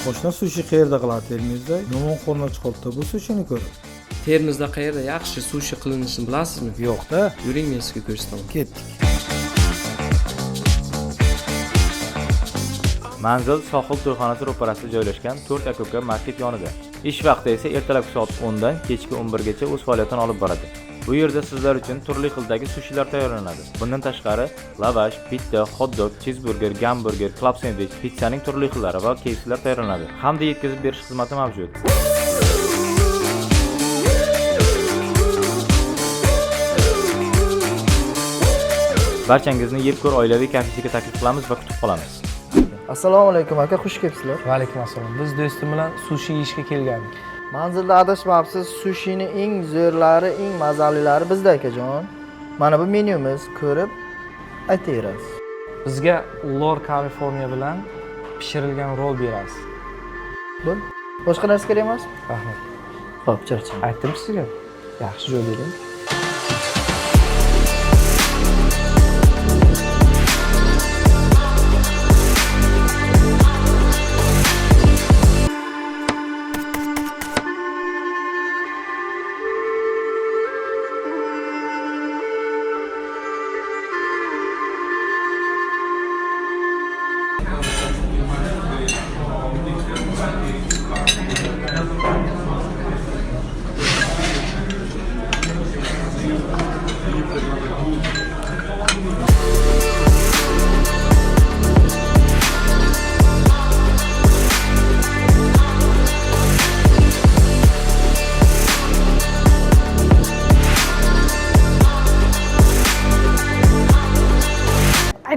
Qo'shni sushi qayerda qiladi Termizda? Yomon qo'rna chiqoldi bu sushini ko'rib. Termizda qayerda yaxshi sushi qilinishini bilasizmi? Yo'q-da. Yuring, men sizga ko'rsataman. Ketdik. Manzil sohil to'yxonasi ro'parasida joylashgan 4 akopka market yonida. Ish vaqti esa ertalabki soat 10 dan kechki 11 gacha o'z faoliyatini olib boradi. Bu yerda sizlar uchun turli xildagi sushilar tayyorlanadi. Bundan tashqari, lavash, pitta, hot-dog, cheeseburger, gamburger, club sandwich, pizzaning turli xillari va KFC'lar tayyorlanadi. Hamda yetkazib berish xizmati mavjud. Barchangizni Yeb ko'r oilaviy kafesiga taklif qilamiz va kutib qolamiz. Assalomu alaykum aka, xush kelibsizlar. Va alaykum assalom. Biz do'stim bilan sushi yeyishga kelgandik. Manzilda adashmabsiz, sushini eng zo'rlari, eng mazalilari bizda akajon. Mana bu menyumiz, ko'rib aytaverasiz. Bizga Lor California bilan pishirilgan rol berasiz. Bo'l. Boshqa narsa kerak emas? Rahmat. Xo'p, charchang. Aytdim sizga. Yaxshi joy bering.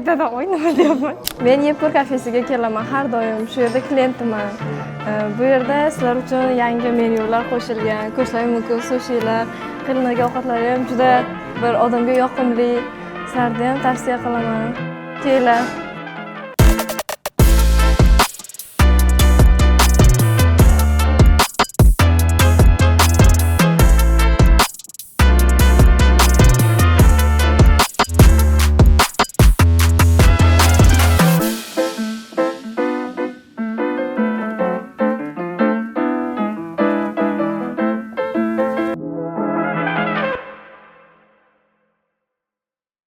Dada nima deyapman? Men Yeb ko'r kafesiga kelaman har doim. Shu yerda klientman. Bu yerda sizlar uchun yangi menyular qo'shilgan. Ko'rsam mumkin sushilar, qilinadigan ovqatlar ham juda bir odamga yoqimli. Sizlarga ham tavsiya qilaman. Kelinglar.